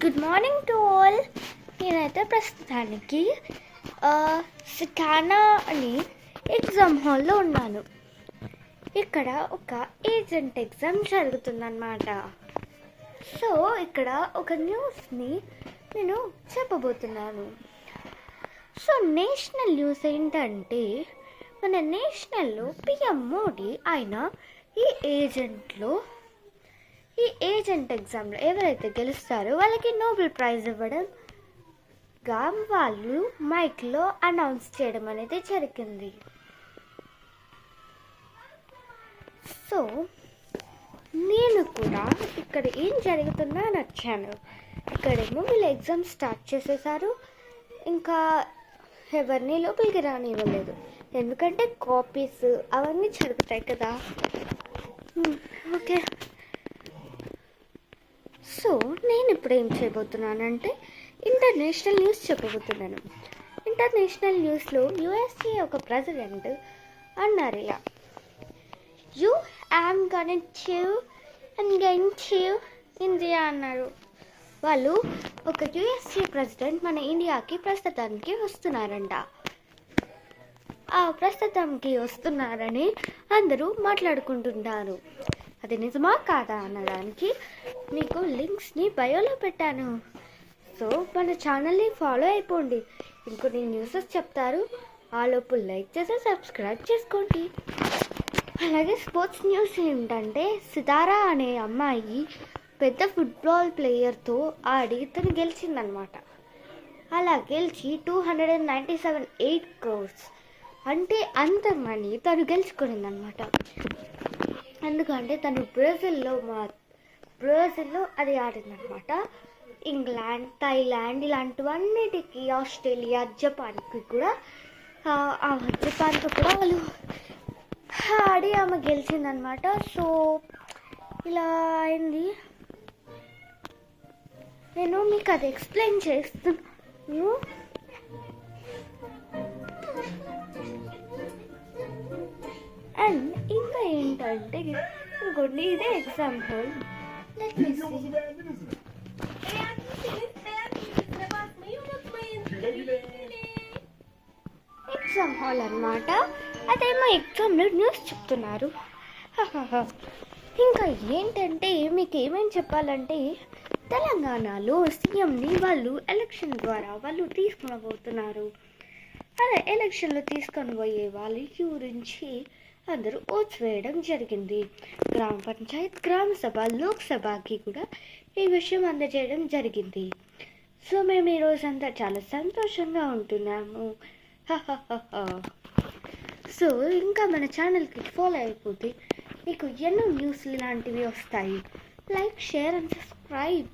Good morning to all. నేనైతే ప్రస్తుతానికి సిటానా అని ఎగ్జామ్ హాల్లో ఉన్నాను. ఇక్కడ ఒక ఏజెంట్ ఎగ్జామ్ జరుగుతుందన్నమాట. సో ఇక్కడ ఒక న్యూస్ని నేను చెప్పబోతున్నాను. సో నేషనల్ న్యూస్ ఏంటంటే, మన నేషనల్లో పిఎం మోడీ ఆయన ఈ ఏజెంట్ ఎగ్జామ్లో ఎవరైతే గెలుస్తారో వాళ్ళకి నోబెల్ ప్రైజ్ ఇవ్వడంగా వాళ్ళు మైక్లో అనౌన్స్ చేయడం అనేది జరిగింది. సో నేను కూడా ఇక్కడ ఏం జరుగుతుందో నచ్చాను. ఇక్కడేమో వీళ్ళు ఎగ్జామ్ స్టార్ట్ చేసేసారు, ఇంకా ఎవరిని లోపలికి రానివ్వలేదు, ఎందుకంటే కాపీస్ అవన్నీ జరుగుతాయి కదా. ఓకే, సో నేను ఇప్పుడు ఏం చేయబోతున్నానంటే ఇంటర్నేషనల్ న్యూస్ చెప్పబోతున్నాను. ఇంటర్నేషనల్ న్యూస్లో యుఎస్ఏ ఒక ప్రెసిడెంట్ అన్నారు ఇలా, you am going to India అన్నారు. వాళ్ళు ఒక యుఎస్ఏ ప్రెసిడెంట్ మన ఇండియాకి ప్రస్తుతానికి వస్తున్నారంట. ఆ ప్రస్తుతానికి వస్తున్నారని అందరూ మాట్లాడుకుంటున్నారు. అది నిజమా కాదా అనడానికి మీకు లింక్స్ని బయోలో పెట్టాను. సో మన ఛానల్ని ఫాలో అయిపోండి. ఇంకొన్ని న్యూసెస్ చెప్తారు, ఆ లోపు లైక్ చేసి సబ్స్క్రైబ్ చేసుకోండి. అలాగే స్పోర్ట్స్ న్యూస్ ఏంటంటే, సితారా అనే అమ్మాయి పెద్ద ఫుట్బాల్ ప్లేయర్తో ఆడి తను గెలిచిందనమాట. అలా గెలిచి 297 crores అంటే అంత మనీ తను గెలుచుకునిందనమాట. ఎందుకంటే తను బ్రెజిల్లో అది ఆడిందనమాట. ఇంగ్లాండ్, థాయిలాండ్ ఇలాంటివన్నిటికీ, ఆస్ట్రేలియా, జపాన్కి కూడా వాళ్ళు ఆడి ఆమె గెలిచిందనమాట. సో ఇలా అయింది. నేను మీకు అది ఎక్స్ప్లెయిన్ చేస్తున్నాను. అండ్ ఇంకా ఏంటంటే, ఇంకోటి ఇదే ఎగ్జామ్ హాల్. ఎగ్జామ్ హాల్ అన్నమాట. అదేమో ఎగ్జామ్లో న్యూస్ చెప్తున్నారు. ఇంకా ఏంటంటే, మీకు ఏమేమి చెప్పాలంటే, తెలంగాణలో సీఎంని వాళ్ళు ఎలక్షన్ ద్వారా వాళ్ళు తీసుకునబోతున్నారు. అదే ఎలక్షన్లో తీసుకొని పోయే వాళ్ళ గురించి అందరూ ఓట్స్ వేయడం జరిగింది. గ్రామ పంచాయత్, గ్రామ సభ, లోక్సభకి కూడా ఈ విషయం అందజేయడం జరిగింది. సో మేము ఈరోజంతా చాలా సంతోషంగా ఉంటున్నాము. సో ఇంకా మన ఛానల్కి ఫాలో అయిపోతే మీకు ఎన్నో న్యూస్లు ఇలాంటివి వస్తాయి. Like, share and subscribe.